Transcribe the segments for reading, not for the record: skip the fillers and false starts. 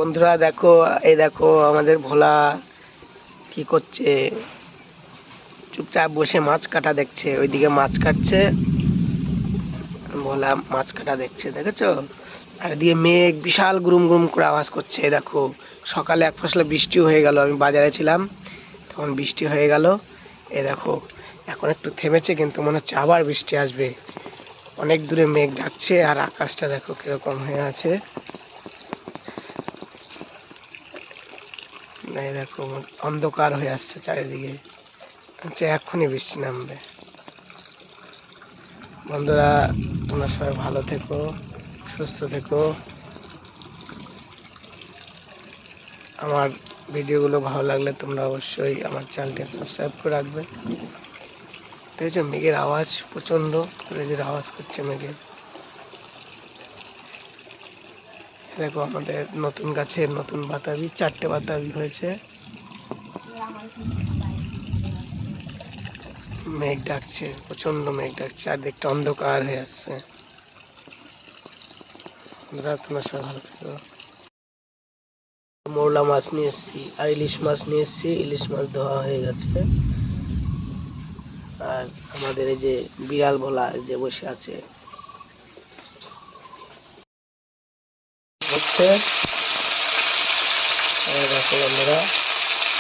বন্ধুরা দেখো, এই দেখো আমাদের ভোলা কি করছে, চুপচাপ বসে মাছ কাটা দেখছে। ওইদিকে মাছ কাটছে, ভোলা মাছ কাটা দেখছে, দেখেছো? আর এদিকে মেঘ বিশাল গুরুম গুরুম করে আওয়াজ করছে। এই দেখো, সকালে এক ফসলা বৃষ্টি হয়ে গেল, আমি বাজারে ছিলাম তখন বৃষ্টি হয়ে গেল। এই দেখো এখন একটু থেমেছে, কিন্তু মনে হচ্ছে আবার বৃষ্টি আসবে। অনেক দূরে মেঘ ডাকছে, আর আকাশটা দেখো কিরকম হয়ে আছে। এই দেখো অন্ধকার হয়ে আসছে চারিদিকে, আচ্ছা এক্ষুনি বৃষ্টি নামবে। বন্ধুরা তোমরা সবাই ভালো থেকো, সুস্থ থেকো। আমার ভিডিওগুলো ভালো লাগলে তোমরা অবশ্যই আমার চ্যানেলটি সাবস্ক্রাইব করে রাখবে। দেখেছো মেঘের আওয়াজ প্রচন্ড মেঘের আওয়াজ করছে মেঘের। দেখো আমাদের নতুন গাছের নতুন বাতাবি, 4টে বাতাবি হয়েছে। মেঘ ডাকছে, প্রচন্ড মেঘ ডাকছে, আর দেখতে অন্ধকার হয়ে আসছে। তোমরা সবাই ভালো থেকো। মৌলা মাছ নিয়ে এসেছি আর ইলিশ মাছ নিয়ে এসেছি। ইলিশ মাছ ধোয়া হয়ে গেছে। আর আমাদের এই যে বিড়াল ভোলা যে বসে আছে হচ্ছে, দেখো বন্ধুরা।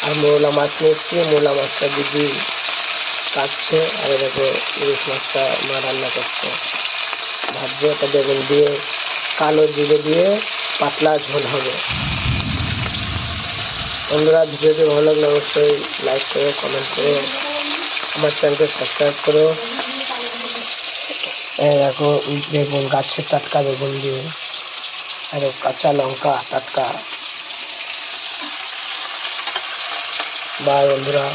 আর মৌলা মাছ নিয়ে এসেছি, মৌলা মাছটা দিদি কাটছে। আর দেখো ইলিশ মাছটা মা রান্না করছে, ভাজছে। ওটা বেগুন দিয়ে, কালো জিরে দিয়ে পাতলা ঝোল হবে। বন্ধুরা ভিডিওটি ভালো লাগলে অবশ্যই লাইক করো, কমেন্ট করো, আমার চ্যানেলকে সাবস্ক্রাইব করো। দেখো বেগুন, গাছের টাটকা বেগুন দিয়ে, আর কাঁচা লঙ্কা টাটকা। বাই বন্ধুরা।